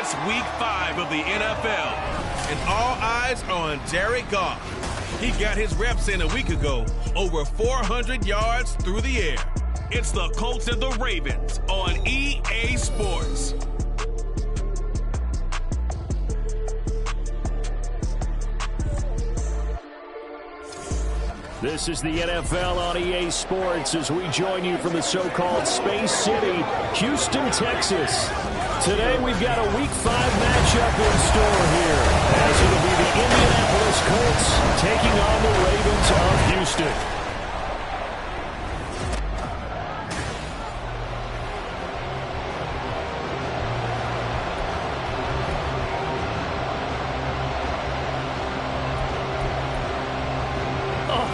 It's week 5 of the NFL, and all eyes are on Jared Goff. He got his reps in a week ago, over 400 yards through the air. It's the Colts and the Ravens on EA Sports. This is the NFL on EA Sports as we join you from the so-called Space City, Houston, Texas. Today we've got a Week 5 matchup in store here, as it'll be the Indianapolis Colts taking on the Ravens of Houston.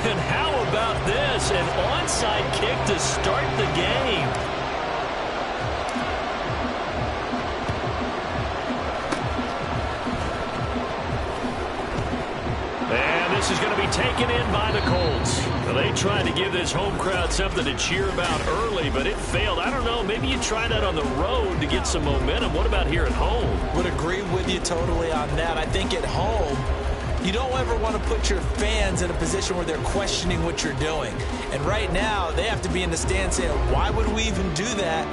And how about this? An onside kick to start the game. And this is going to be taken in by the Colts. Well, they tried to give this home crowd something to cheer about early, but it failed. I don't know, maybe you try that on the road to get some momentum. What about here at home? Would agree with you totally on that. I think at home, you don't ever want to put your fans in a position where they're questioning what you're doing. And right now, they have to be in the stand saying, why would we even do that?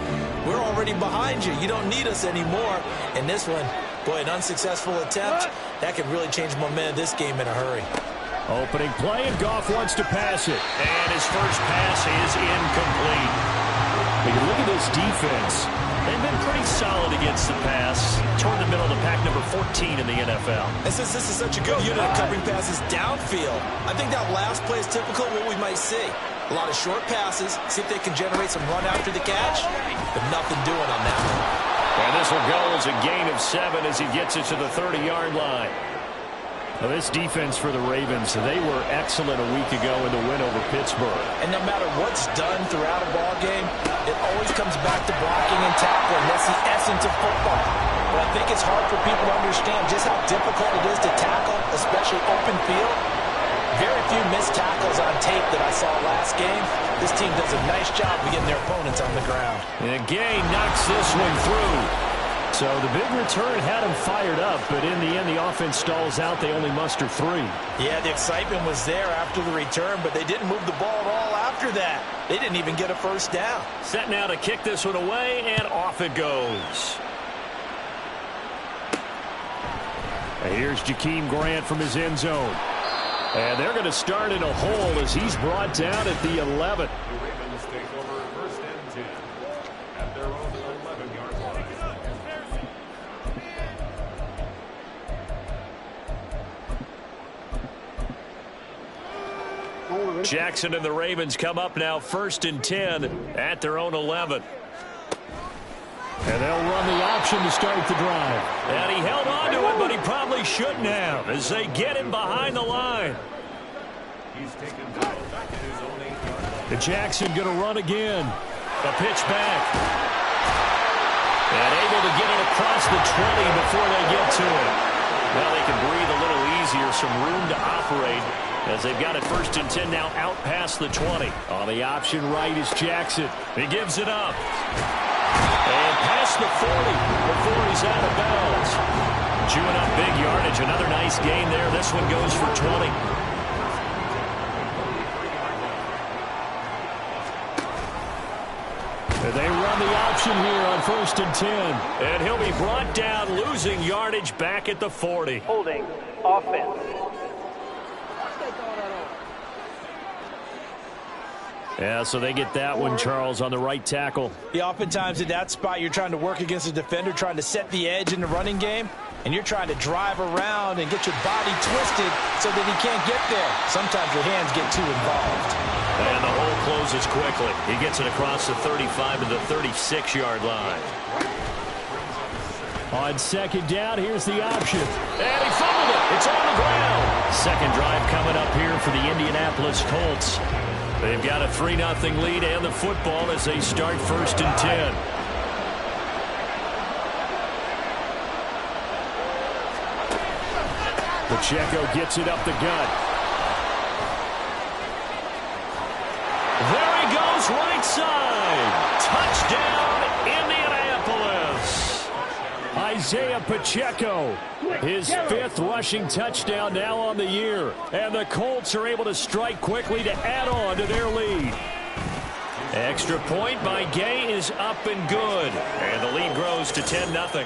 We're already behind you. You don't need us anymore. And this one, boy, an unsuccessful attempt, that could really change the momentum of this game in a hurry. Opening play, and Goff wants to pass it. And his first pass is incomplete. But you look at this defense. They've been pretty solid against the pass. Toward the middle of the pack, number 14 in the NFL. And since this is such a good unit of covering passes downfield, I think that last play is typical of what we might see. A lot of short passes, see if they can generate some run after the catch, but nothing doing on that one. And this will go as a gain of 7 as he gets it to the 30-yard line. Well, this defense for the Ravens, they were excellent a week ago in the win over Pittsburgh. And no matter what's done throughout a ball game, it always comes back to blocking and tackling. That's the essence of football. But I think it's hard for people to understand just how difficult it is to tackle, especially open field. Very few missed tackles on tape that I saw last game. This team does a nice job of getting their opponents on the ground. And Gay knocks this one through. So the big return had him fired up, but in the end, the offense stalls out. They only muster 3. Yeah, the excitement was there after the return, but they didn't move the ball at all after that. They didn't even get a first down. Set now to kick this one away, and off it goes. And here's Jakeem Grant from his end zone. And they're going to start in a hole as he's brought down at the 11. The Ravens take over first and 10 at their own 11-yard line. Jackson and the Ravens come up now first and 10 at their own 11. And they'll run the option to start the drive. And he held on to it, but he probably shouldn't have as they get him behind the line. He's taken down at his own 8-yard line. And Jackson going to run again. A pitch back. And able to get it across the 20 before they get to it. Well, they can breathe a little easier, some room to operate as they've got it first and 10 now out past the 20. On the option right is Jackson. He gives it up. And past the 40 before he's out of bounds. Chewing up big yardage. Another nice gain there. This one goes for 20. And they run the option here on first and 10. And he'll be brought down, losing yardage back at the 40. Holding offense. Yeah, so they get that one, Charles, on the right tackle. Yeah, oftentimes in that spot, you're trying to work against a defender, trying to set the edge in the running game, and you're trying to drive around and get your body twisted so that he can't get there. Sometimes your hands get too involved. And the hole closes quickly. He gets it across the 35 to the 36-yard line. On second down, here's the option. And he fumbled it. It's on the ground. Second drive coming up here for the Indianapolis Colts. They've got a 3-0 lead and the football as they start first and 10. Pacheco gets it up the gut. There he goes, right side. Touchdown, Indianapolis. Isaiah Pacheco. His 5th rushing touchdown now on the year. And the Colts are able to strike quickly to add on to their lead. Extra point by Gay is up and good. And the lead grows to 10-0.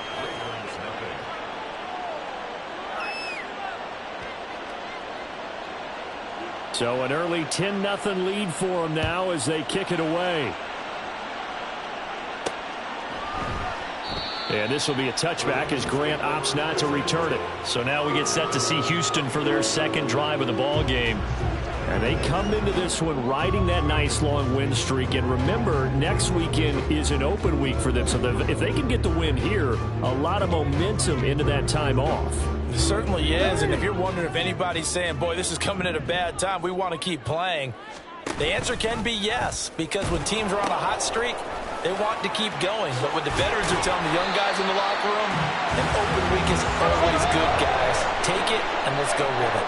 So an early 10-0 lead for them now as they kick it away. And this will be a touchback as Grant opts not to return it. So now we get set to see Houston for their second drive of the ball game. And they come into this one riding that nice long win streak. And remember, next weekend is an open week for them. So if they can get the win here, a lot of momentum into that time off. It certainly is. And if you're wondering if anybody's saying, boy, this is coming at a bad time, we want to keep playing, the answer can be yes. Because when teams are on a hot streak, they want to keep going. But what the veterans are telling the young guys in the locker room, an open week is always good, guys. Take it and let's go with it.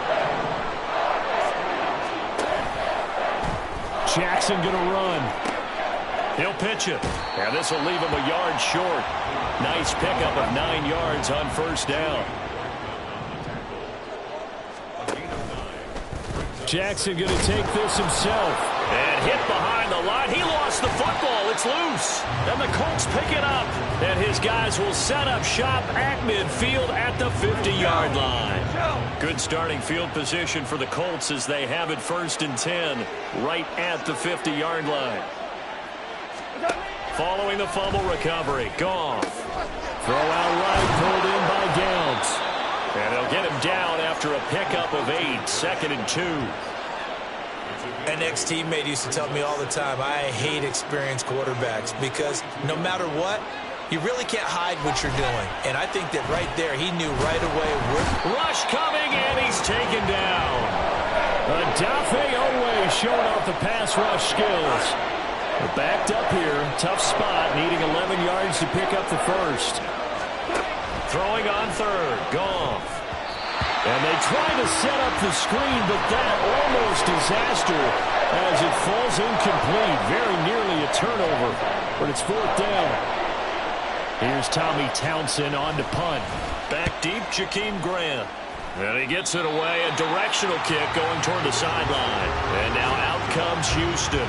Jackson going to run. He'll pitch it. And this will leave him a yard short. Nice pickup of 9 yards on first down. Jackson going to take this himself. And hit behind the line. He lost the football. It's loose. And the Colts pick it up. And his guys will set up shop at midfield at the 50-yard line. Good starting field position for the Colts as they have it 1st and 10 right at the 50-yard line. Following the fumble recovery, Goff. Throw out right, pulled in by Downs. And they'll get him down after a pickup of 8, 2nd and 2. An ex-teammate used to tell me all the time, I hate experienced quarterbacks because no matter what, you really can't hide what you're doing. And I think that right there, he knew right away. Rush coming, and he's taken down. Adafe Owe showing off the pass rush skills. They're backed up here, tough spot, needing 11 yards to pick up the first. Throwing on 3rd, Goff. And they try to set up the screen, but that almost disaster as it falls incomplete. Very nearly a turnover, but it's 4th down. Here's Tommy Townsend on to punt. Back deep, Jakeem Grant. And he gets it away, a directional kick going toward the sideline. And now out comes Houston.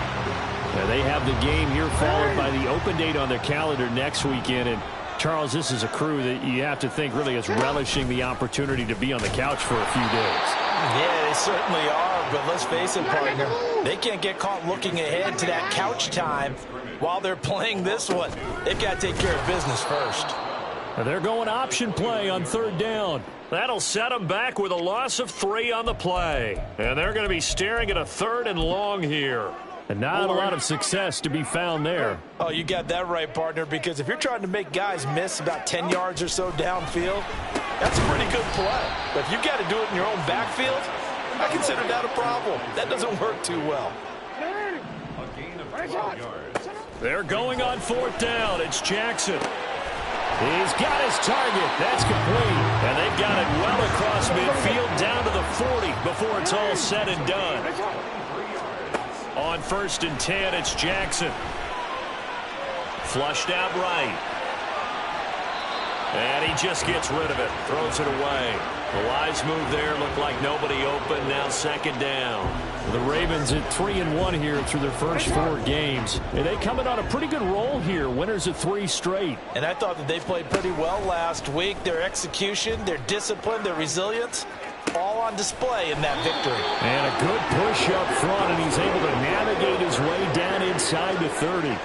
Now they have the game here followed by the open date on their calendar next weekend. And Charles, this is a crew that you have to think really is relishing the opportunity to be on the couch for a few days. Yeah, they certainly are, but let's face it, partner, they can't get caught looking ahead to that couch time while they're playing this one. They've got to take care of business first. Now they're going option play on 3rd down. That'll set them back with a loss of 3 on the play. And they're going to be staring at a 3rd and long here. And not a lot of success to be found there. Oh, you got that right, partner, because if you're trying to make guys miss about 10 yards or so downfield, that's a pretty good play. But if you've got to do it in your own backfield, I consider that a problem. That doesn't work too well. A gain of 12 yards. They're going on 4th down. It's Jackson. He's got his target. That's complete. And they've got it well across midfield down to the 40 before it's all said and done. On 1st and 10, it's Jackson. Flushed out right. And he just gets rid of it. Throws it away. The wise move there. Looked like nobody open. Now 2nd down. The Ravens at 3-1 here through their first 4 games. And they coming on a pretty good roll here. Winners of 3 straight. And I thought that they played pretty well last week. Their execution, their discipline, their resilience, all on display in that victory. And a good push up front, and he's able to navigate his way down inside the 30.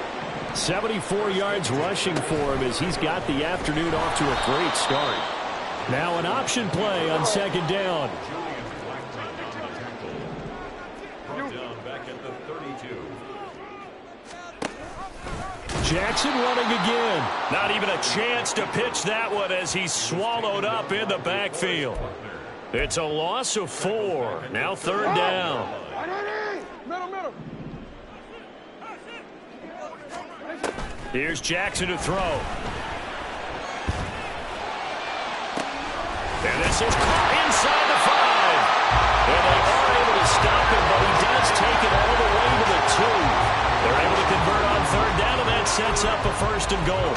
74 yards rushing for him as he's got the afternoon off to a great start. Now an option play on 2nd down. Back at the 32. Jackson running again. Not even a chance to pitch that one as he's swallowed up in the backfield. It's a loss of 4. Now 3rd down. Here's Jackson to throw. And this is caught inside the 5. And they are able to stop him, but he does take it all the way to the 2. They're able to convert on 3rd down, and that sets up a 1st and goal.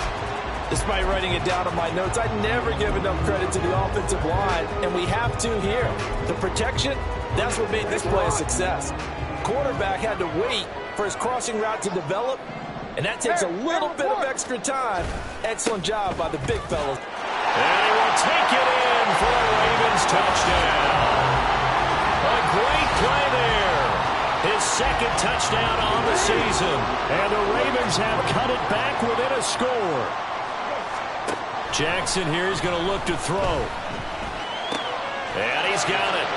Despite writing it down on my notes, I never give enough credit to the offensive line, and we have to here. The protection, that's what made this play a success. Quarterback had to wait for his crossing route to develop, and that takes a little bit of extra time. Excellent job by the big fellow. And he will take it in for a Ravens touchdown. A great play there. His second touchdown on the season. And the Ravens have cut it back within a score. Jackson here is going to look to throw. And he's got it.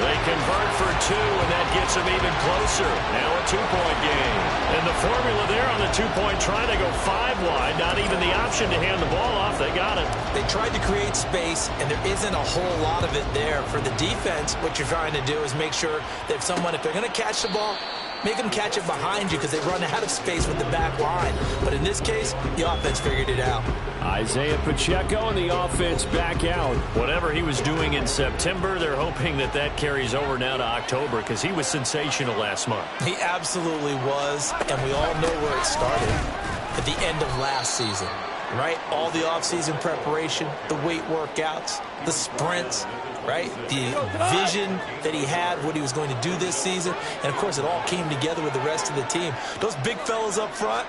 They convert for 2, and that gets them even closer. Now a 2-point game. And the formula there on the 2-point try, they go 5 wide. Not even the option to hand the ball off. They got it. They tried to create space, and there isn't a whole lot of it there. For the defense, what you're trying to do is make sure that if they're going to catch the ball, make them catch it behind you because they run out of space with the back line. But in this case, the offense figured it out. Isaiah Pacheco and the offense back out. Whatever he was doing in September, they're hoping that carries over now to October because he was sensational last month. He absolutely was, and we all know where it started at the end of last season, right? All the offseason preparation, the weight workouts, the sprints, right? The vision that he had, what he was going to do this season, and, of course, it all came together with the rest of the team. Those big fellas up front,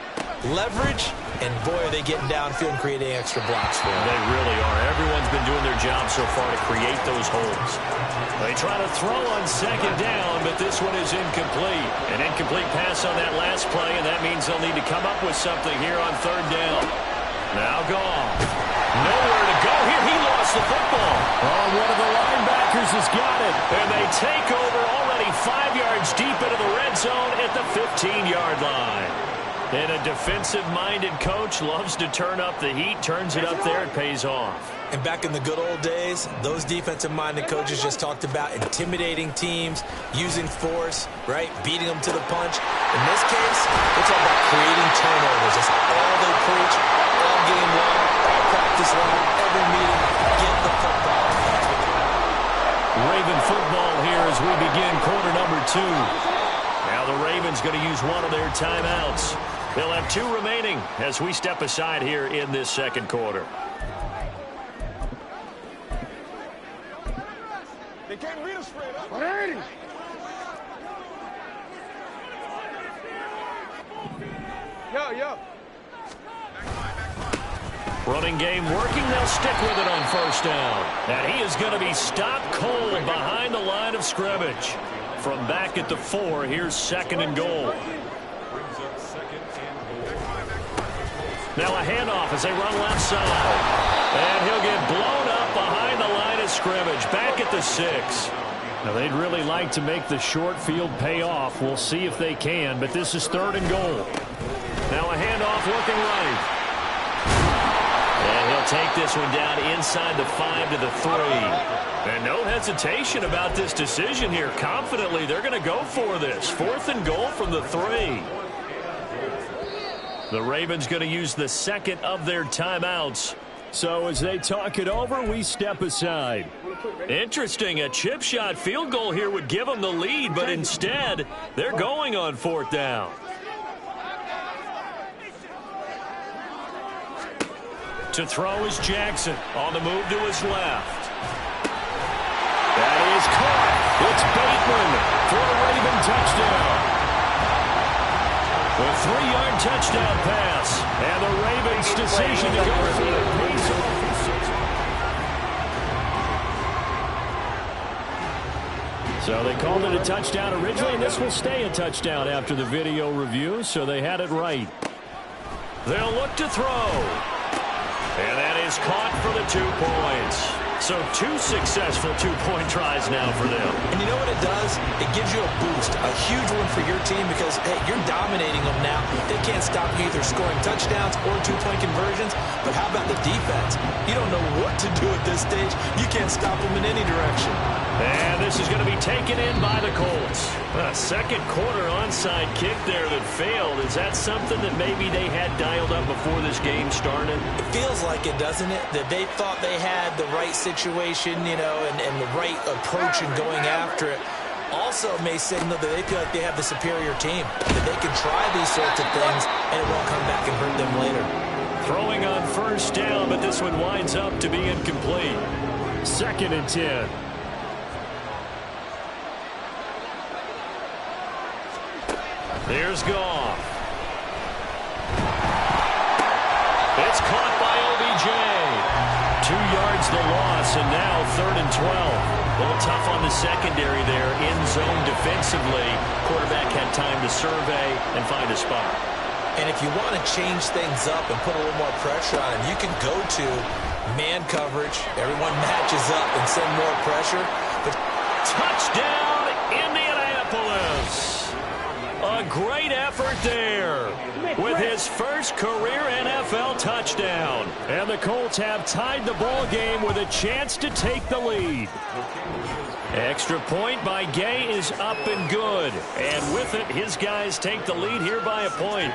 leverage, and, boy, are they getting downfield and creating extra blocks for him. They really are. Everyone's been doing their job so far to create those holes. They try to throw on second down, but this one is incomplete. An incomplete pass on that last play, and that means they'll need to come up with something here on third down. Now gone. Nowhere to go here. He lost the football. Oh, one of the linebackers has got it. And they take over already 5 yards deep into the red zone at the 15-yard line. And a defensive-minded coach loves to turn up the heat, turns it up there, it pays off. And back in the good old days, those defensive-minded coaches just talked about intimidating teams, using force, right, beating them to the punch. In this case, it's all about creating turnovers. That's all they preach, all game long, all practice long, every meeting, get the football. Raven football here as we begin quarter number 2. Now the Ravens going to use one of their timeouts. They'll have 2 remaining as we step aside here in this second quarter. They can't read us straight up. Yo. Running game working. They'll stick with it on first down. And he is going to be stopped cold behind the line of scrimmage. From back at the 4, here's second and goal. Now a handoff as they run left side. And he'll get blown up behind the line of scrimmage. Back at the 6. Now they'd really like to make the short field pay off. We'll see if they can, but this is third and goal. Now a handoff looking right. And he'll take this one down inside the 5 to the 3. And no hesitation about this decision here. Confidently, they're going to go for this. 4th and goal from the 3. The Ravens going to use the second of their timeouts. So as they talk it over, we step aside. Interesting. A chip shot field goal here would give them the lead, but instead, they're going on 4th down. To throw is Jackson on the move to his left. That is caught. It's Bateman for a Raven touchdown. A 3-yard touchdown pass. And the Ravens' decision to go for it. So they called it a touchdown originally, and this will stay a touchdown after the video review, so they had it right. They'll look to throw. And that is caught for the 2 points. So 2 successful 2-point tries now for them. And you know what it does? It gives you a boost, a huge one for your team because, hey, you're dominating them now. They can't stop you either scoring touchdowns or 2-point conversions. But how about the defense? You don't know what to do at this stage. You can't stop them in any direction. And this is going to be taken in by the Colts. A second quarter onside kick there that failed. Is that something that maybe they had dialed up before this game started? It feels like it, doesn't it? That they thought they had the right situation, you know, and the right approach in going after it. Also may signal that they feel like they have the superior team, that they can try these sorts of things and it won't come back and hurt them later. Throwing on first down, but this one winds up to be incomplete. 2nd and 10. Here's Goff. It's caught by OBJ. 2 yards the loss, and now 3rd and 12. A little tough on the secondary there. In zone defensively. Quarterback had time to survey and find a spot. And if you want to change things up and put a little more pressure on him, you can go to man coverage. Everyone matches up and send more pressure. But touchdown, Indianapolis. A great effort there with his first career NFL touchdown. And the Colts have tied the ball game with a chance to take the lead. Extra point by Gay is up and good. And with it, his guys take the lead here by a point.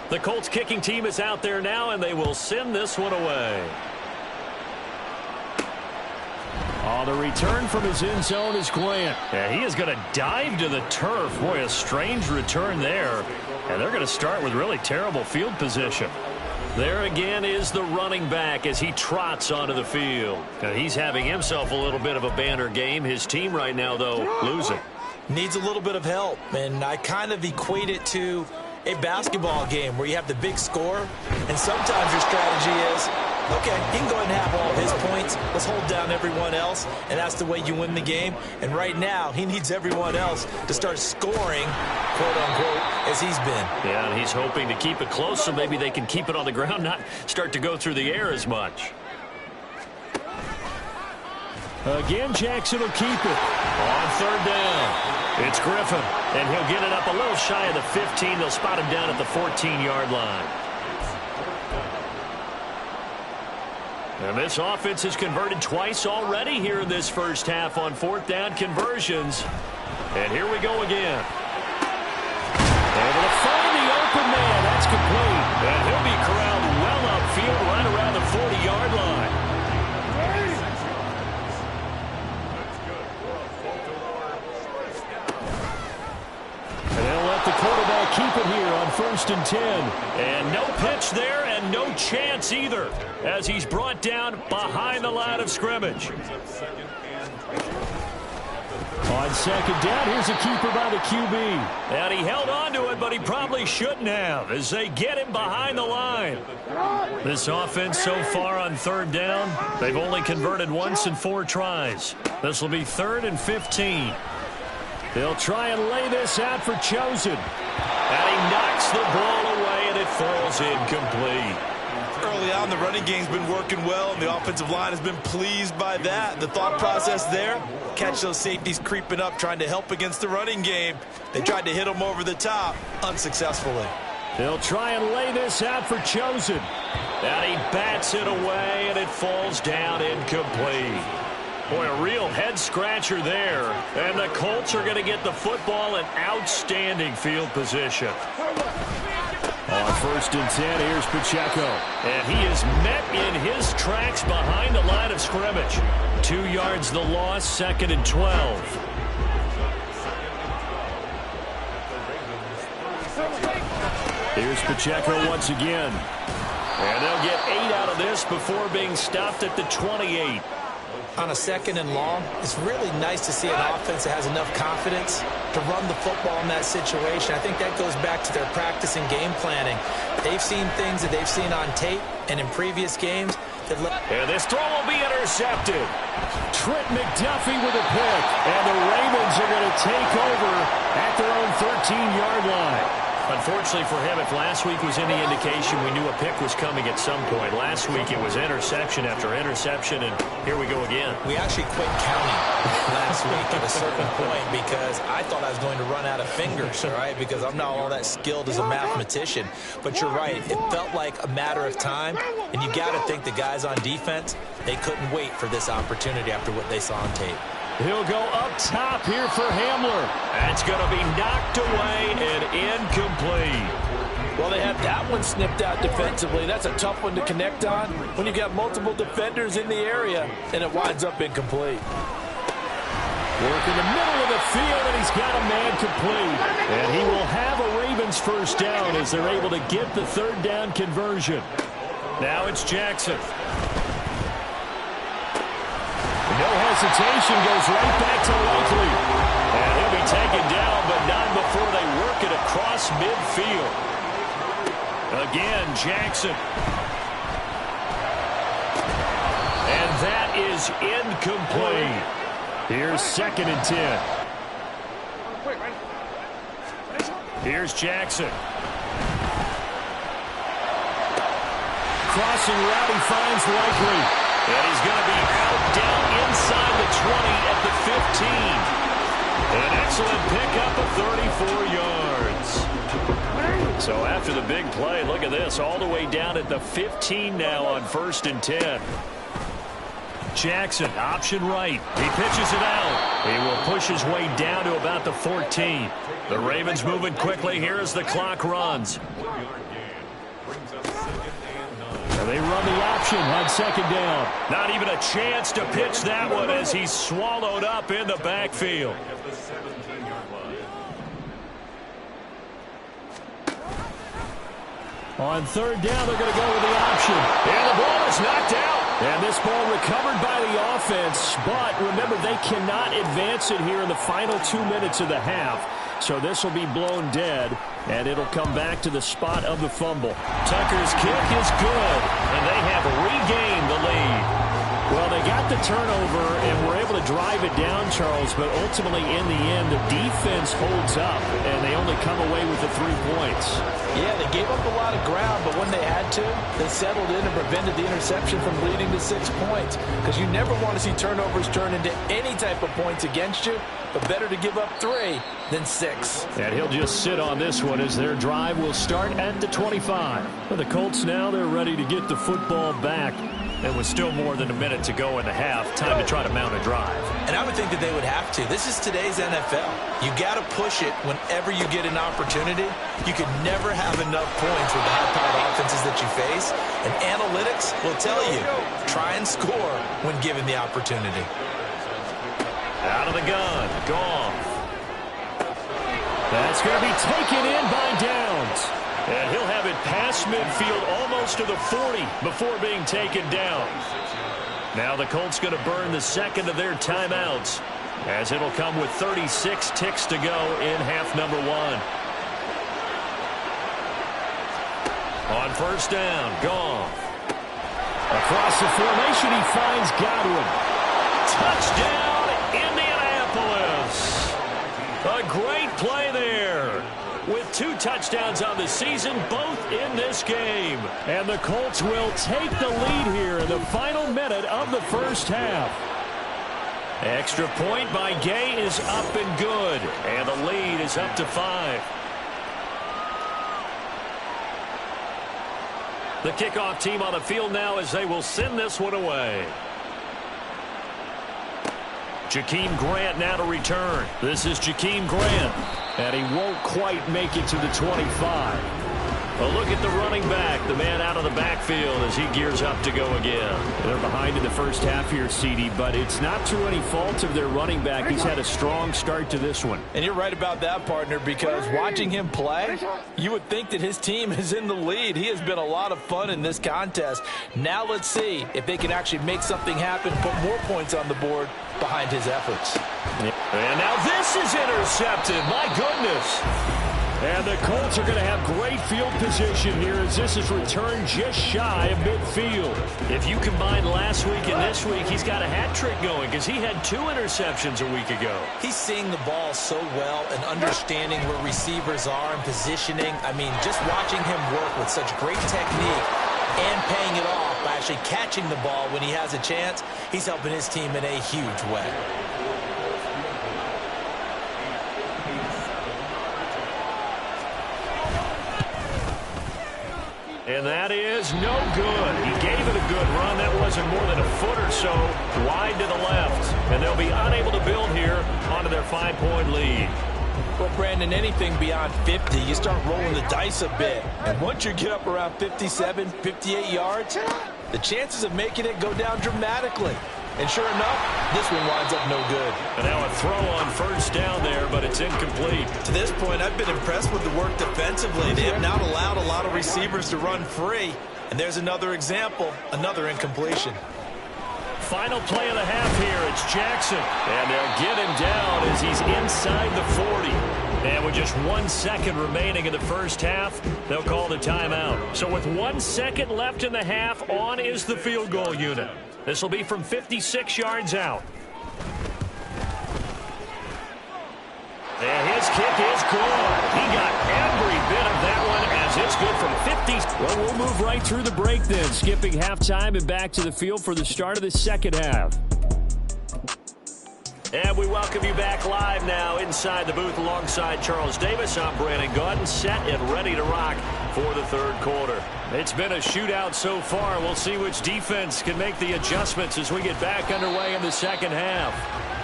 The Colts kicking team is out there now, and they will send this one away. The return from his end zone is Grant. Yeah, he is going to dive to the turf. Boy, a strange return there. And they're going to start with really terrible field position. There again is the running back as he trots onto the field. Now, he's having himself a little bit of a banner game. His team right now, though, losing. Needs a little bit of help, and I kind of equate it to a basketball game where you have the big score, and sometimes your strategy is, okay, he can go ahead and have all of his points. Let's hold down everyone else, and that's the way you win the game. And right now, he needs everyone else to start scoring, quote-unquote, as he's been. Yeah, and he's hoping to keep it close so maybe they can keep it on the ground, not start to go through the air as much. Again, Jackson will keep it. On 3rd down. It's Griffin, and he'll get it up a little shy of the 15. They'll spot him down at the 14-yard line. And this offense has converted twice already here in this first half on 4th down conversions. And here we go again. Able to find the open man. That's complete. And he'll be corralled well upfield right around the 40-yard line. The quarterback keep it here on 1st and 10. And no pitch there and no chance either as he's brought down behind the line of scrimmage. On 2nd down, here's a keeper by the QB. And he held on to it, but he probably shouldn't have as they get him behind the line. This offense so far on 3rd down, they've only converted once in 4 tries. This will be 3rd and 15. They'll try and lay this out for Chosen. And he knocks the ball away, and it falls incomplete. Early on, the running game's been working well, and the offensive line has been pleased by that. The thought process there, catch those safeties creeping up, trying to help against the running game. They tried to hit them over the top, unsuccessfully. They'll try and lay this out for Chosen. And he bats it away, and it falls down incomplete. Boy, a real head-scratcher there. And the Colts are going to get the football in outstanding field position. On 1st and 10, here's Pacheco. And he is met in his tracks behind the line of scrimmage. 2 yards the loss, 2nd and 12. Here's Pacheco once again. And they'll get 8 out of this before being stopped at the 28. On a 2nd and long, it's really nice to see an offense that has enough confidence to run the football in that situation. I think that goes back to their practice and game planning. They've seen things that they've seen on tape and in previous games And this throw will be intercepted. Trent McDuffie with a pick. And the Ravens are going to take over at their own 13-yard line. Unfortunately for him, if last week was any indication, we knew a pick was coming at some point. Last week it was interception after interception, and here we go again. We actually quit counting last week at a certain point because I thought I was going to run out of fingers, right? Because I'm not all that skilled as a mathematician. But you're right. It felt like a matter of time, and you got to think the guys on defense, they couldn't wait for this opportunity after what they saw on tape. He'll go up top here for Hamler. That's going to be knocked away and incomplete. Well, they had that one snipped out defensively. That's a tough one to connect on when you've got multiple defenders in the area, and it winds up incomplete. Work in the middle of the field, and he's got a man complete. And he will have a Ravens first down as they're able to get the third down conversion. Now it's Jackson. No hesitation, goes right back to Likely. And he'll be taken down, but not before they work it across midfield. Again, Jackson. And that is incomplete. Here's 2nd and 10. Here's Jackson. Crossing route, he finds Likely. And he's going to be out down inside the 20 at the 15. An excellent pickup of 34 yards. So after the big play, look at this, all the way down at the 15 now on 1st and 10. Jackson, option right. He pitches it out. He will push his way down to about the 14. The Ravens moving quickly here as the clock runs. They run the option on 2nd down. Not even a chance to pitch that one as he's swallowed up in the backfield. On 3rd down, they're going to go with the option. And the ball is knocked out. And this ball recovered by the offense. But remember, they cannot advance it here in the final 2 minutes of the half. So this will be blown dead, and it'll come back to the spot of the fumble. Tucker's kick is good, and they have regained the lead. Well, they got the turnover and were able to drive it down, Charles, but ultimately in the end, the defense holds up, and they only come away with the 3 points. Yeah, they gave up a lot of ground, but when they had to, they settled in and prevented the interception from leading to 6 points. Because you never want to see turnovers turn into any type of points against you, but better to give up 3 than 6. And he'll just sit on this one as their drive will start at the 25. For the Colts now, they're ready to get the football back. And with still more than a minute to go in the half, time to try to mount a drive. And I would think that they would have to. This is today's NFL. You got to push it whenever you get an opportunity. You can never have enough points with the high-powered offenses that you face. And analytics will tell you, try and score when given the opportunity. Out of the gun, Goff. That's going to be taken in by Downs. And he'll have it past midfield almost to the 40 before being taken down. Now the Colts going to burn the second of their timeouts as it'll come with 36 ticks to go in half number 1. On 1st down, Goff. Across the formation, he finds Godwin. Touchdown, Indianapolis. A great play there. With 2 touchdowns on the season, both in this game. And the Colts will take the lead here in the final minute of the first half. Extra point by Gay is up and good. And the lead is up to 5. The kickoff team on the field now as they will send this one away. Jakeem Grant now to return. This is Jakeem Grant. And he won't quite make it to the 25. A look at the running back, the man out of the backfield as he gears up to go again. They're behind in the first half here, CD, but it's not through any fault of their running back. He's had a strong start to this one. And you're right about that, partner, because watching him play, you would think that his team is in the lead. He has been a lot of fun in this contest. Now let's see if they can actually make something happen, put more points on the board behind his efforts. And now this is intercepted. My goodness. And the Colts are going to have great field position here as this is returned just shy of midfield. If you combine last week and this week, he's got a hat trick going because he had 2 interceptions a week ago. He's seeing the ball so well and understanding where receivers are and positioning. I mean, just watching him work with such great technique and paying it off by actually catching the ball when he has a chance, he's helping his team in a huge way. And that is no good. He gave it a good run. That wasn't more than a foot or so wide to the left. And they'll be unable to build here onto their 5-point lead. Well, Brandon, anything beyond 50, you start rolling the dice a bit. And once you get up around 57, 58 yards, the chances of making it go down dramatically. And sure enough, this one winds up no good. And now a throw on first down there, but it's incomplete. To this point, I've been impressed with the work defensively. They have not allowed a lot of receivers to run free. And there's another example, another incompletion. Final play of the half here. It's Jackson. And they'll get him down as he's inside the 40. And with just 1 second remaining in the first half, they'll call the timeout. So with 1 second left in the half, on is the field goal unit. This will be from 56 yards out. And his kick is good. He got every bit of that one as it's good from 50. Well, we'll move right through the break then, skipping halftime and back to the field for the start of the second half. And we welcome you back live now inside the booth alongside Charles Davis. I'm Brandon Gaudin, set and ready to rock for the third quarter. It's been a shootout so far. We'll see which defense can make the adjustments as we get back underway in the second half.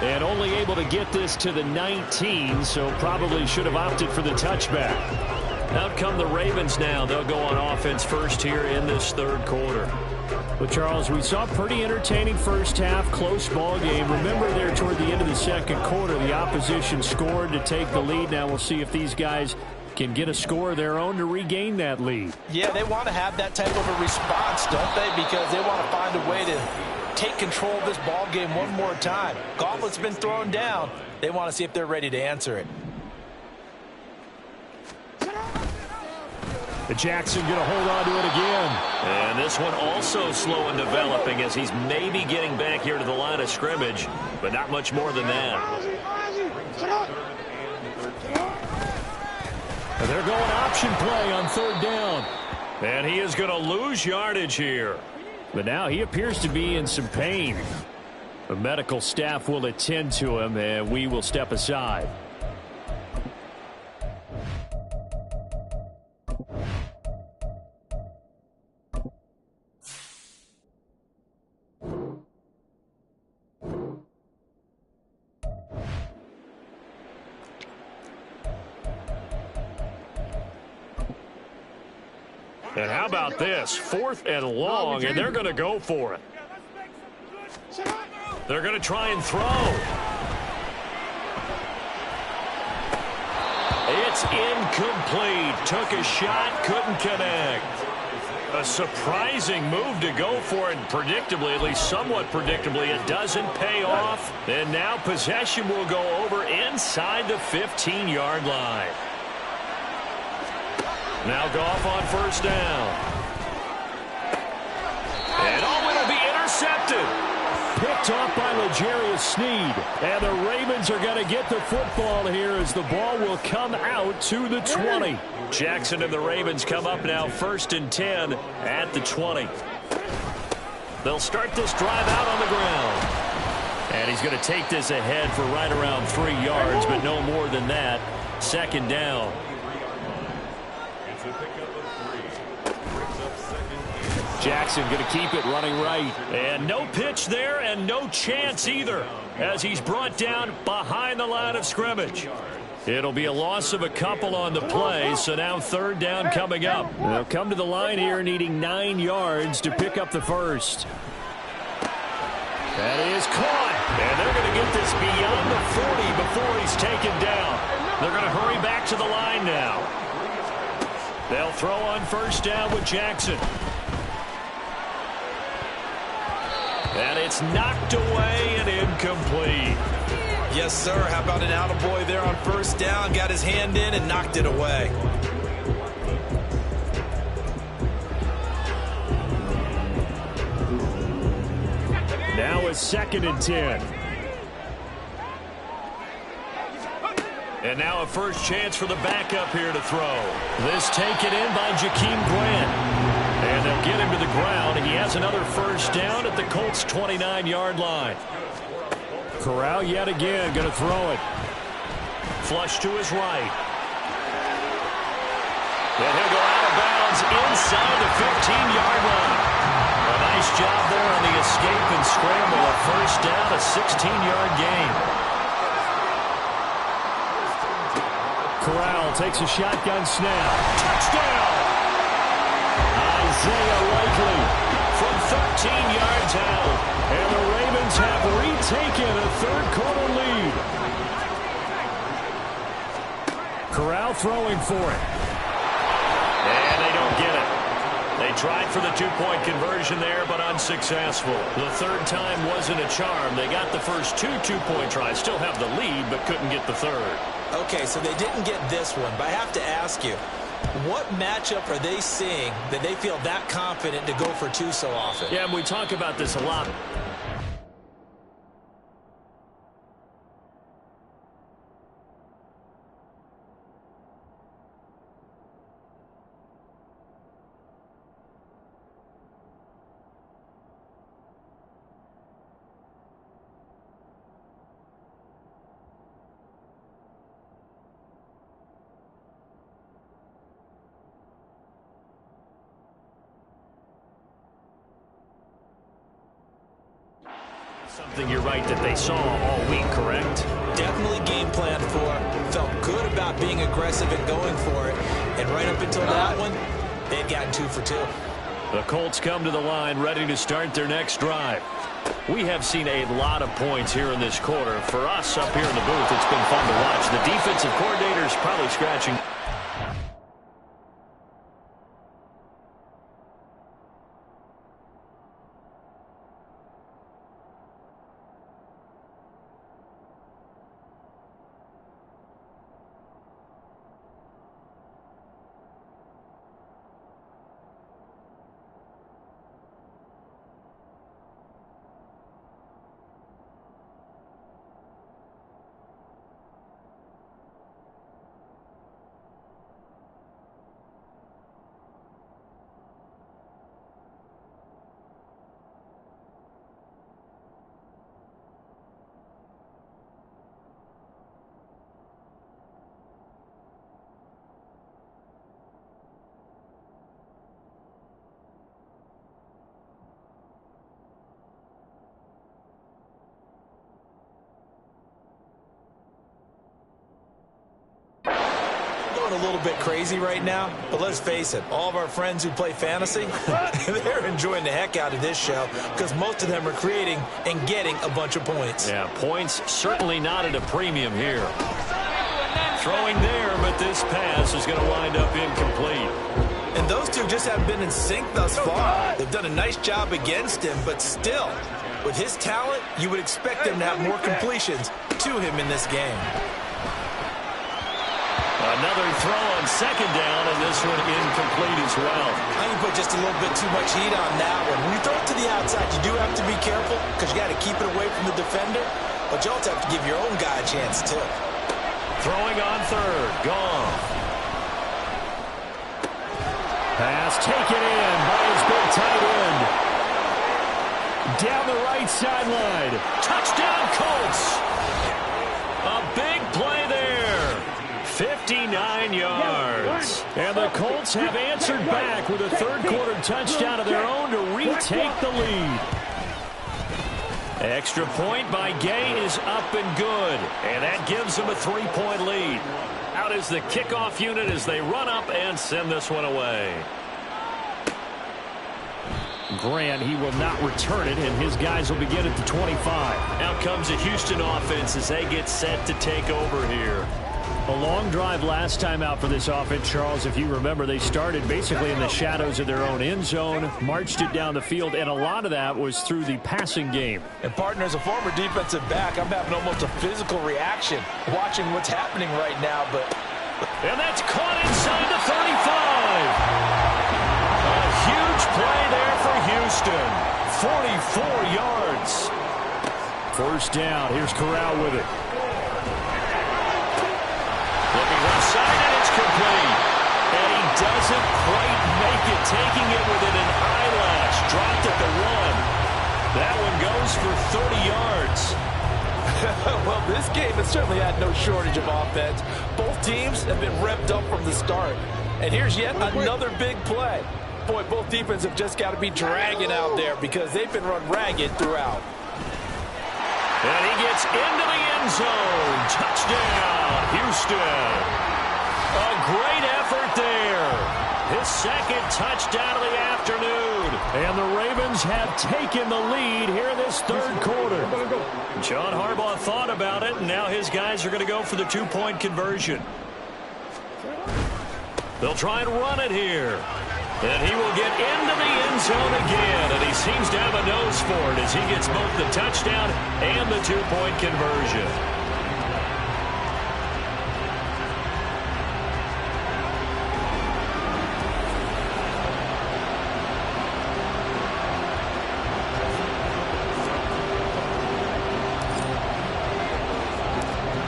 And only able to get this to the 19, so probably should have opted for the touchback. Out come the Ravens now. They'll go on offense first here in this third quarter. Well, Charles, we saw a pretty entertaining first half, close ball game. Remember there toward the end of the second quarter, the opposition scored to take the lead. Now we'll see if these guys can get a score of their own to regain that lead. Yeah, they want to have that type of a response, don't they? Because they want to find a way to take control of this ball game one more time. Gauntlet's been thrown down. They want to see if they're ready to answer it. Jackson going to hold on to it again. And this one also slow in developing as he's maybe getting back here to the line of scrimmage, but not much more than that. And they're going option play on third down. And he is going to lose yardage here. But now he appears to be in some pain. The medical staff will attend to him, and we will step aside. And how about this? 4th and long, and they're going to go for it. They're going to try and throw. It's incomplete. Took a shot, couldn't connect. A surprising move to go for it, and predictably, at least somewhat predictably, it doesn't pay off. And now possession will go over inside the 15-yard line. Now Goff on first down. And it'll be intercepted. Picked off by L'Jarius Sneed. And the Ravens are going to get the football here as the ball will come out to the 20. Jackson and the Ravens come up now 1st and 10 at the 20. They'll start this drive out on the ground. And he's going to take this ahead for right around 3 yards, but no more than that. 2nd down. Jackson going to keep it running right. And no pitch there and no chance either as he's brought down behind the line of scrimmage. It'll be a loss of a couple on the play, so now 3rd down coming up. They'll come to the line here needing 9 yards to pick up the first. That is caught. And they're going to get this beyond the 40 before he's taken down. They're going to hurry back to the line now. They'll throw on first down with Jackson. And it's knocked away and incomplete. Yes, sir. How about an attaboy there on first down? Got his hand in and knocked it away. Now it's 2nd and 10. And now a first chance for the backup here to throw. This taken in by Jakeem Grant. And they'll get him to the ground. He has another first down at the Colts' 29-yard line. Corral yet again going to throw it. Flush to his right. And he'll go out of bounds inside the 15-yard line. A nice job there on the escape and scramble. A first down, a 16-yard gain. Corral takes a shotgun snap. Touchdown! Isaiah Likely from 13 yards out. And the Ravens have retaken a third-quarter lead. Corral throwing for it. And they don't get it. They tried for the two-point conversion there, but unsuccessful. The third time wasn't a charm. They got the first two-point tries. Still have the lead, but couldn't get the third. Okay, so they didn't get this one, but I have to ask you, what matchup are they seeing that they feel that confident to go for two so often? Yeah, and we talk about this a lot. Something you're right that they saw all week, correct? Definitely game planned for. Felt good about being aggressive and going for it. And right up until that one, they've gotten 2 for 2. The Colts come to the line ready to start their next drive. We have seen a lot of points here in this quarter. For us up here in the booth, it's been fun to watch. The defensive coordinator's probably scratching. A little bit crazy right now, but let's face it, all of our friends who play fantasy, they're enjoying the heck out of this show because most of them are creating and getting a bunch of points. Yeah, points certainly not at a premium here. Throwing there, but this pass is going to wind up incomplete. And those two just haven't been in sync thus far. They've done a nice job against him, but still, with his talent, you would expect him to have more completions to him in this game. Another throw on second down, and this one incomplete as well. I think you put just a little bit too much heat on that one. When you throw it to the outside, you do have to be careful because you got to keep it away from the defender, but you also have to give your own guy a chance too. Throwing on third, gone. Pass taken in by his big tight end. Down the right sideline. Touchdown, Colts. A big play there. 59 yards. And the Colts have answered back with a third-quarter touchdown of their own to retake the lead. Extra point by Gay is up and good. And that gives them a 3-point lead. Out is the kickoff unit as they run up and send this one away. Grant, he will not return it, and his guys will begin at the 25. Now comes a Houston offense as they get set to take over here. A long drive last time out for this offense, Charles. If you remember, they started basically in the shadows of their own end zone, marched it down the field, and a lot of that was through the passing game. And, partner, as a former defensive back, I'm having almost a physical reaction watching what's happening right now. And that's caught inside the 35. A huge play there for Houston. 44 yards. First down. Here's Corral with it. Looking left side, and it's complete. And he doesn't quite make it, taking it within an eyelash. Dropped at the 1. That one goes for 30 yards. Well, this game has certainly had no shortage of offense. Both teams have been revved up from the start. And here's yet another big play. Boy, both defenses have just got to be dragging out there because they've been run ragged throughout. And he gets into the end zone. Touchdown, Houston. A great effort there. His second touchdown of the afternoon. And the Ravens have taken the lead here in this third quarter. John Harbaugh thought about it, and now his guys are going to go for the two-point conversion. They'll try and run it here. And he will get into the end zone again, and he seems to have a nose for it as he gets both the touchdown and the two-point conversion.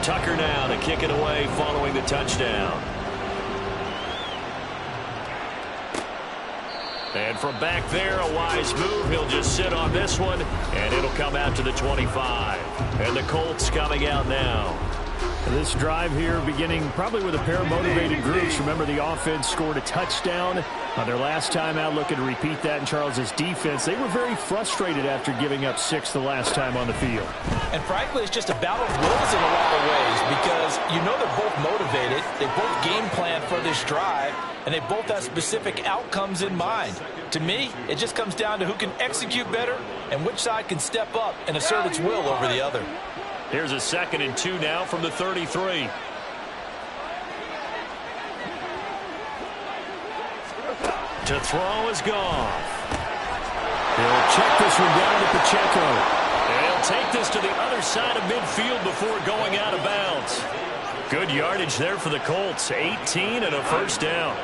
Tucker now to kick it away following the touchdown. And from back there, a wise move. He'll just sit on this one, and it'll come out to the 25. And the Colts coming out now. This drive here beginning probably with a pair of motivated groups. Remember, the offense scored a touchdown on their last time out, looking to repeat that in Charles's defense. They were very frustrated after giving up 6 the last time on the field. And frankly, it's just a battle of wills in a lot of ways because you know they're both motivated. They both game plan for this drive, and they both have specific outcomes in mind. To me, it just comes down to who can execute better and which side can step up and assert its will over the other. Here's a 2nd and 2 now from the 33. To throw is Goff. He'll check this one down to Pacheco. And he'll take this to the other side of midfield before going out of bounds. Good yardage there for the Colts. 18 and a first down.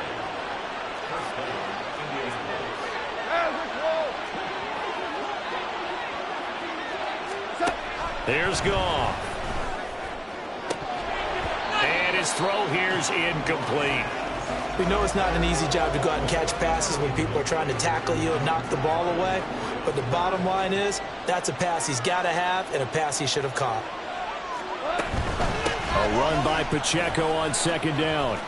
Here's Goff. And his throw here's incomplete. We know it's not an easy job to go out and catch passes when people are trying to tackle you and knock the ball away. But the bottom line is, that's a pass he's got to have and a pass he should have caught. A run by Pacheco on 2nd down.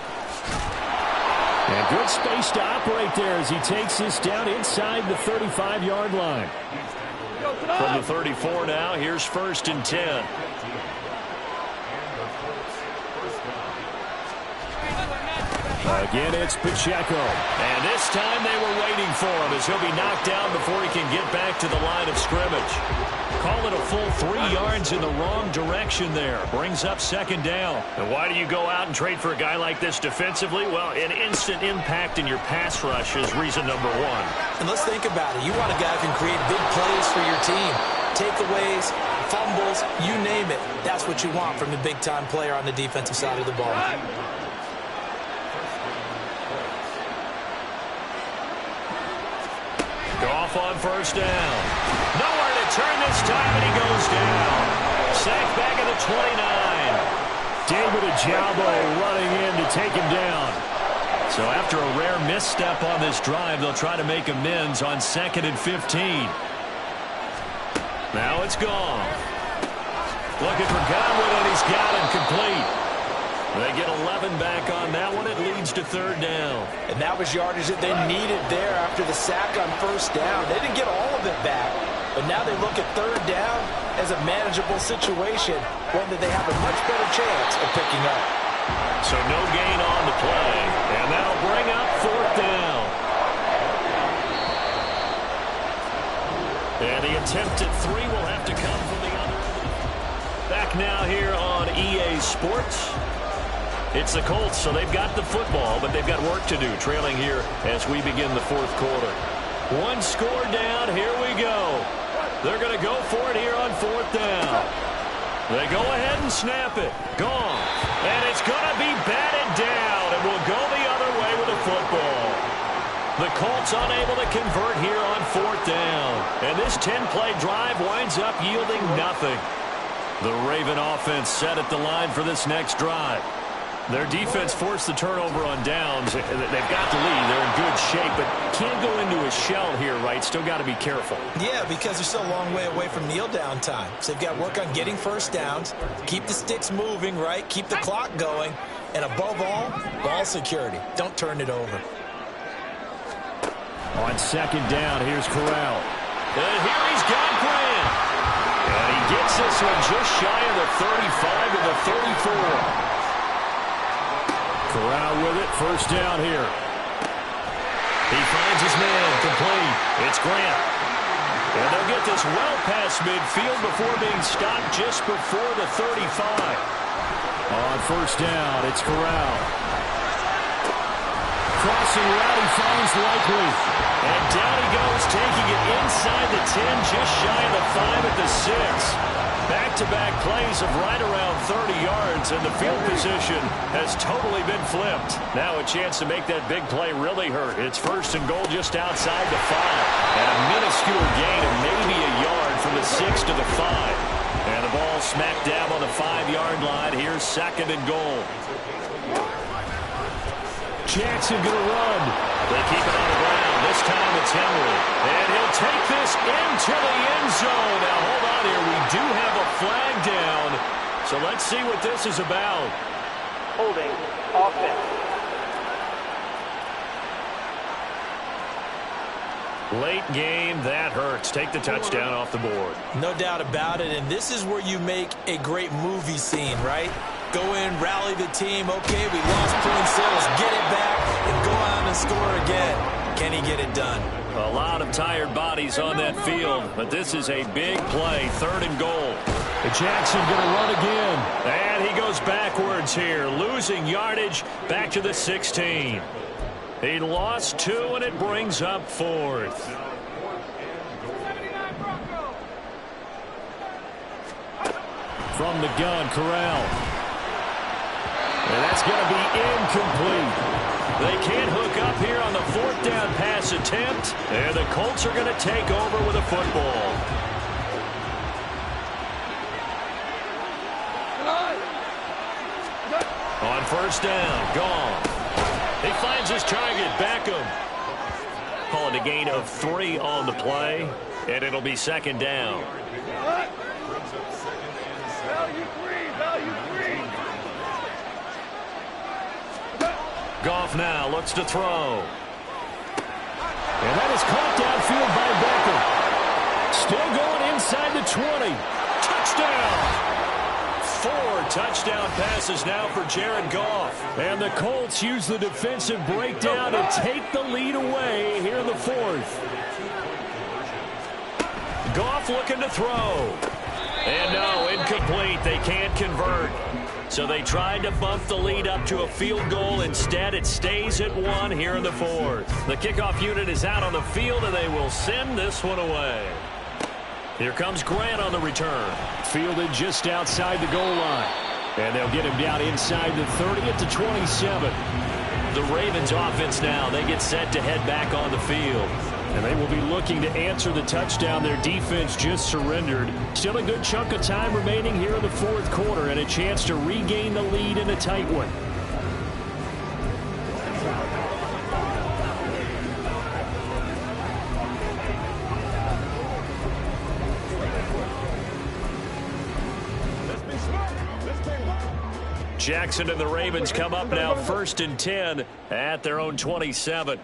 And good space to operate there as he takes this down inside the 35-yard line. From the 34 now, here's 1st and 10. Again, it's Pacheco. And this time they were waiting for him as he'll be knocked down before he can get back to the line of scrimmage. Call it a full 3 yards in the wrong direction there. Brings up 2nd down. And why do you go out and trade for a guy like this defensively? Well, an instant impact in your pass rush is reason number 1. And let's think about it. You want a guy who can create big plays for your team. Takeaways, fumbles, you name it. That's what you want from a big-time player on the defensive side of the ball. Goff on 1st down. Nowhere to turn this time, and he goes down. Sacked back at the 29. David Ojabo running in to take him down. So after a rare misstep on this drive, they'll try to make amends on 2nd and 15. Now it's Goff. Looking for Godwin, and he's got him complete. They get 11 back on that one. It leads to 3rd down. And that was yardage that they needed there after the sack on 1st down. They didn't get all of it back, but now they look at 3rd down as a manageable situation, one that they have a much better chance of picking up. So no gain on the play, and that'll bring up 4th down. And the attempt at 3 will have to come from the other. Back now here on EA Sports. It's the Colts, so they've got the football, but they've got work to do, trailing here as we begin the fourth quarter. One score down. Here we go. They're going to go for it here on fourth down. They go ahead and snap it. Gone. And it's going to be batted down, and will go the other way with the football. The Colts unable to convert here on fourth down. And this 10-play drive winds up yielding nothing. The Raven offense set at the line for this next drive. Their defense forced the turnover on downs. They've got the lead. They're in good shape, but can't go into a shell here, right? Still got to be careful. Yeah, because they're still a long way away from kneel down time. So they've got to work on getting first downs, keep the sticks moving, right? Keep the clock going, and above all, ball security. Don't turn it over. On second down, here's Corral. And here he's got Grant. And he gets this one just shy of the 35 to the 34. Corral with it, first down here. He finds his man, complete. It's Grant. And they'll get this well past midfield before being stopped just before the 35. On first down, it's Corral. Crossing route, he finds Likely. And down he goes, taking it inside the 10, just shy of the 5 at the 6. Back-to-back plays of right around 30 yards, and the field position has totally been flipped. Now a chance to make that big play really hurt. It's first and goal just outside the 5. And a minuscule gain of maybe a yard from the 6 to the 5. And the ball smack dab on the 5-yard line. Here's second and goal. Jackson going to run. They keep it on the ground. This time it's Henry. And he'll take this into the end zone. Now hold on here. We do have a flag down. So let's see what this is about. Holding offense. Late game, that hurts. Take the touchdown off the board. No doubt about it, and this is where you make a great movie scene, right? Go in, rally the team. Okay, we lost point sales. Get it back and go on and score again. Can he get it done? A lot of tired bodies on that field, but this is a big play. Third and goal. Jackson going to run again. And he goes backwards here, losing yardage back to the 16. He lost 2, and it brings up fourth. From the gun, Corral. And that's going to be incomplete. They can't hook up here on the fourth down pass attempt. And the Colts are going to take over with a football. On first down, gone. He finds his target, Beckham. Calling a gain of 3 on the play, and it'll be second down. Goff now looks to throw. And that is caught downfield by Beckham. Still going inside the 20. Touchdown! 4 touchdown passes now for Jared Goff. And the Colts use the defensive breakdown to take the lead away here in the fourth. Goff looking to throw. And no, incomplete. They can't convert. So they tried to bump the lead up to a field goal. Instead, it stays at 1 here in the fourth. The kickoff unit is out on the field, and they will send this one away. Here comes Grant on the return. Fielded just outside the goal line. And they'll get him down inside the 30 at the 27. The Ravens offense now, they get set to head back on the field. And they will be looking to answer the touchdown their defense just surrendered. Still a good chunk of time remaining here in the fourth quarter and a chance to regain the lead in a tight one. Jackson and the Ravens come up now first and 10 at their own 27.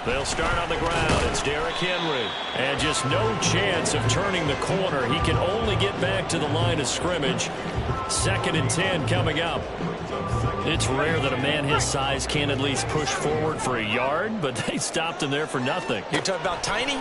They'll start on the ground. It's Derrick Henry. And just no chance of turning the corner. He can only get back to the line of scrimmage. Second and 10 coming up. It's rare that a man his size can at least push forward for a yard, but they stopped him there for nothing. You're talking about tiny?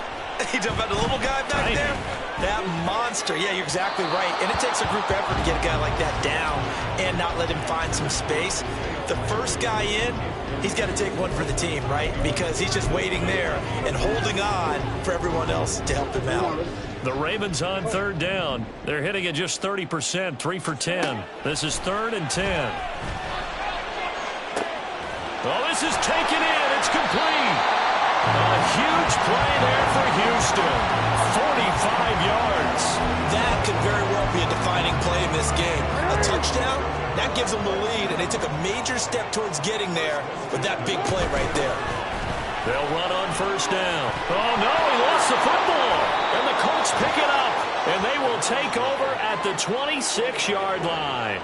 You're talking about the little guy back there? That monster. Yeah, you're exactly right. And it takes a group effort to get a guy like that down and not let him find some space. The first guy in, he's got to take one for the team, right? Because he's just waiting there and holding on for everyone else to help him out. The Ravens on third down. They're hitting at just 30%, 3 for 10. This is 3rd and 10. Oh, this is taken in. It's complete. A huge play there for Houston. 45 yards. That could very well be a defining play in this game. A touchdown, that gives them the lead, and they took a major step towards getting there with that big play right there. They'll run on first down. Oh, no, he lost the football. And the Colts pick it up, and they will take over at the 26-yard line.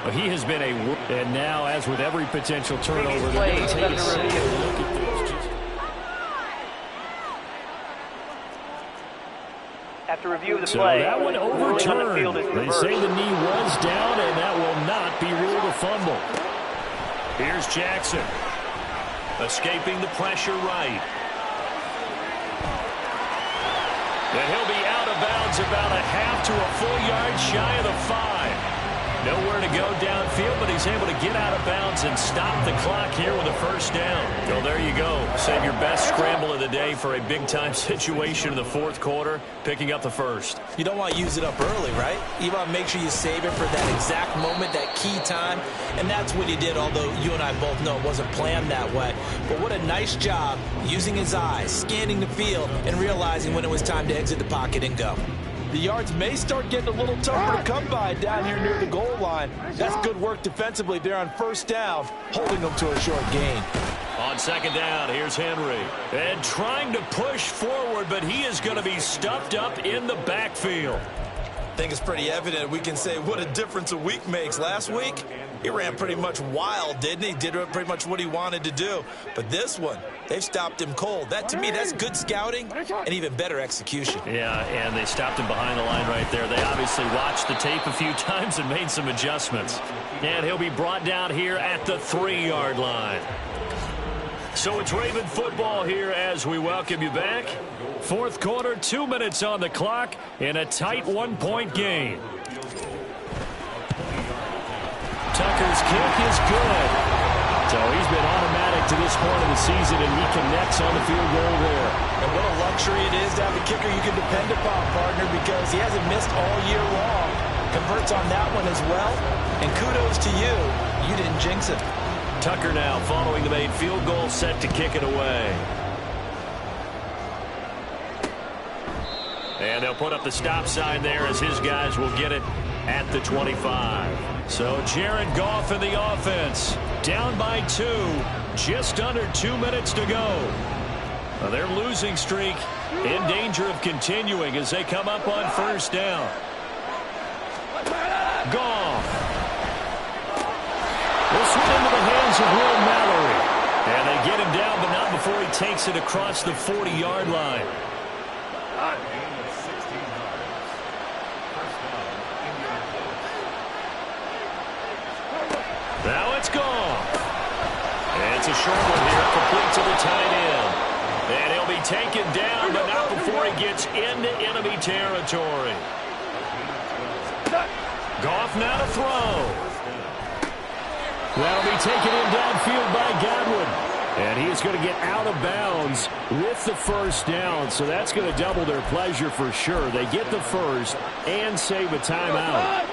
Well, he has been and now, as with every potential turnover, they're going to take a second look at this. After review of the So play, that one overturned. They say the knee was down, and that will not be ruled a fumble. Here's Jackson. Escaping the pressure right. And he'll be out of bounds about a half to a full yard shy of the 5. Nowhere to go downfield, but he's able to get out of bounds and stop the clock here with a first down. Well, there you go. Save your best scramble of the day for a big-time situation in the 4th quarter, picking up the first. You don't want to use it up early, right? You want to make sure you save it for that exact moment, that key time, and that's what he did, although you and I both know it wasn't planned that way. But what a nice job using his eyes, scanning the field, and realizing when it was time to exit the pocket and go. The yards may start getting a little tougher to come by down here near the goal line. That's good work defensively there on first down, holding them to a short gain. On second down, here's Henry. And trying to push forward, but he is going to be stuffed up in the backfield. I think it's pretty evident. We can say what a difference a week makes. Last week, he ran pretty much wild, didn't he? Did pretty much what he wanted to do. But this one, they've stopped him cold. That, to me, that's good scouting and even better execution. Yeah, and they stopped him behind the line right there. They obviously watched the tape a few times and made some adjustments. And he'll be brought down here at the 3-yard line. So it's Raven football here as we welcome you back. 4th quarter, 2 minutes on the clock in a tight 1-point game. Tucker's kick is good. So he's been automatic to this point of the season, and he connects on the field goal there. And what a luxury it is to have a kicker you can depend upon, partner, because he hasn't missed all year long. Converts on that one as well. And kudos to you. You didn't jinx it. Tucker now following the made field goal, set to kick it away. And they'll put up the stop sign there as his guys will get it at the 25. So Jared Goff in the offense. Down by 2. Just under 2 minutes to go. Well, their losing streak in danger of continuing as they come up on first down. Goff. This one into the hands of Will Mallory. And they get him down, but not before he takes it across the 40-yard line. Now it's gone. And it's a short one here, complete to the tight end. And he'll be taken down, but not before he gets into enemy territory. Goff now to throw. That'll be taken in downfield by Godwin. And he is going to get out of bounds with the first down. So that's going to double their pleasure for sure. They get the first and save a timeout.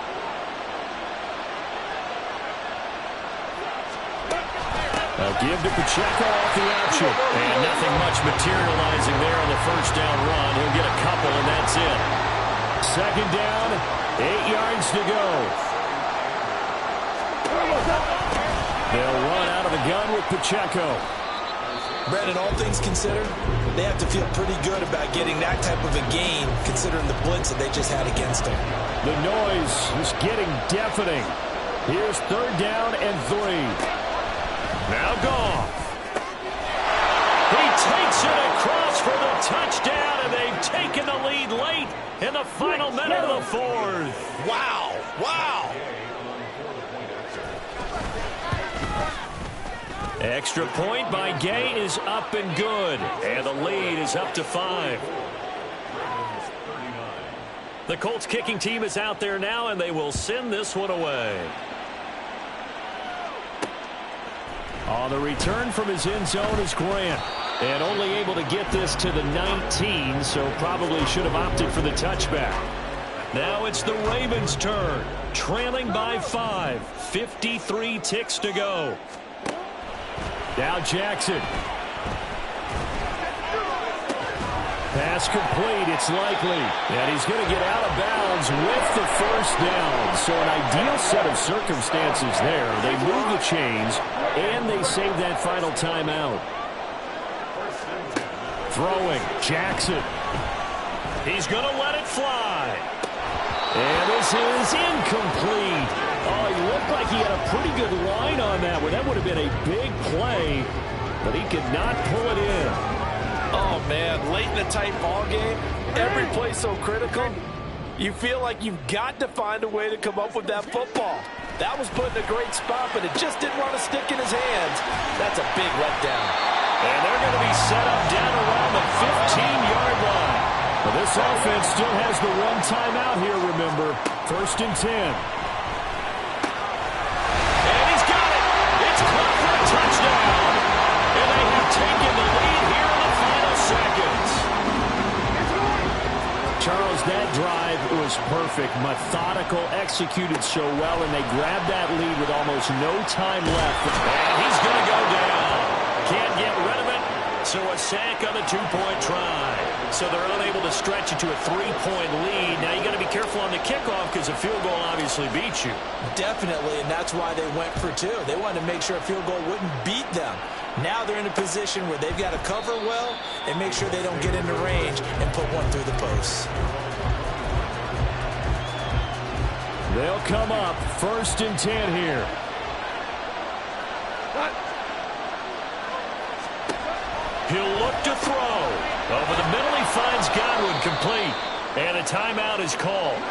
A give to Pacheco off the option. And nothing much materializing there on the first down run. He'll get a couple, and that's it. Second down, 8 yards to go. They'll run out of the gun with Pacheco. Brandon, all things considered, they have to feel pretty good about getting that type of a gain, considering the blitz that they just had against them. The noise is getting deafening. Here's 3rd down and 3. Now Goff. He takes it across for the touchdown, and they've taken the lead late in the final minute of the 4th. Wow. Wow. Extra point by Gay is up and good. And the lead is up to 5. The Colts kicking team is out there now, and they will send this one away. On the return from his end zone is Grant. And only able to get this to the 19, so probably should have opted for the touchback. Now it's the Ravens' turn. Trailing by 5. 53 ticks to go. Now Jackson. Pass complete, it's likely. And he's going to get out of bounds with the first down. So an ideal set of circumstances there. They move the chains, and they save that final timeout. Throwing, Jackson. He's going to let it fly. And this is incomplete. Oh, he looked like he had a pretty good line on that one. That would have been a big play, but he could not pull it in. Oh, man, late in the tight ball game, every play so critical, you feel like you've got to find a way to come up with that football. That was put in a great spot, but it just didn't want to stick in his hands. That's a big letdown. And they're going to be set up down around the 15-yard line. Well, this offense still has the one timeout here, remember. 1st and 10. And he's got it. It's caught for a touchdown. And they have taken the lead here in the final seconds. Charles, that drive was perfect. Methodical, executed so well, and they grabbed that lead with almost no time left. And he's going to go down. Can't get rid of it, so a sack on the 2-point try. So they're unable to stretch it to a 3-point lead. Now you got to be careful on the kickoff because a field goal obviously beats you. Definitely, and that's why they went for 2. They wanted to make sure a field goal wouldn't beat them. Now they're in a position where they've got to cover well and make sure they don't get into range and put one through the post. They'll come up 1st and 10 here. He'll look to throw. Over the middle, he finds Godwin complete. And a timeout is called.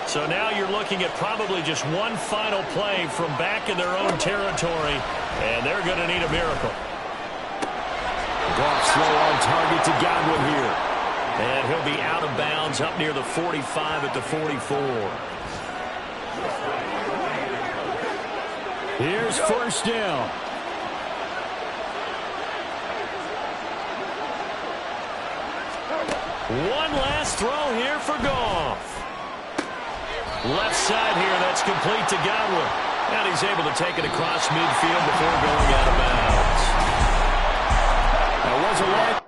So now you're looking at probably just one final play from back in their own territory. And they're going to need a miracle. Block slow on target to Godwin here. And he'll be out of bounds up near the 45 at the 44. Here's 1st down. One last throw here for Goff. Left side here, that's complete to Godwin. And he's able to take it across midfield before going out of bounds. That was a long